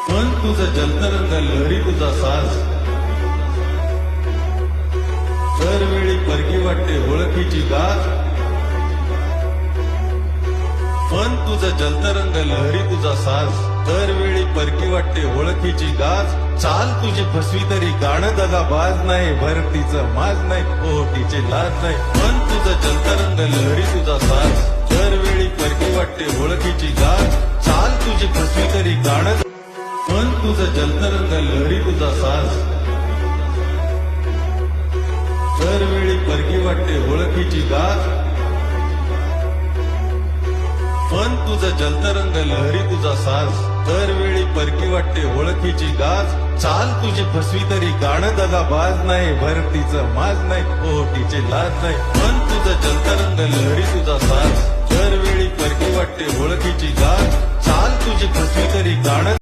मन तुझं जलतरंग लहरी तुझा साज, दरवेळी परकी वाटते ओळखीची गाज. मन तुझं जलतरंग लहरी तुझा साज, दरवेळी परकी वाटते ओळखीची गाज. चाल तुझी फसवी तरी गाणं दगाबाज नाही, भरतीचं माज नाही, ओटीची लाज नाही. मन तुझं जलतरंग लहरी तुझा साज, दरवेळी परकी वाटते ओळखीची गाज. चाल तुझी फसवी तरी गाणं. मन तुझं जलतरंग लहरी तुझा साज, दरवेळी परकी वाटते ओळखीची गाज. मन तुझं जलतरंग लहरी तुझा साज, दरवेळी परकी वाटते ओळखीची गाज. चाल तुझी फसवी तरी गाणं दगाबाज नाही, भरतीचं माज नाही, ओटीची लाज नाही. मन तुझं जलतरंग लहरी तुझा साज, दरवेळी परकी वाटते ओळखीची गाज. चाल तुझी फसवी तरी गाणं.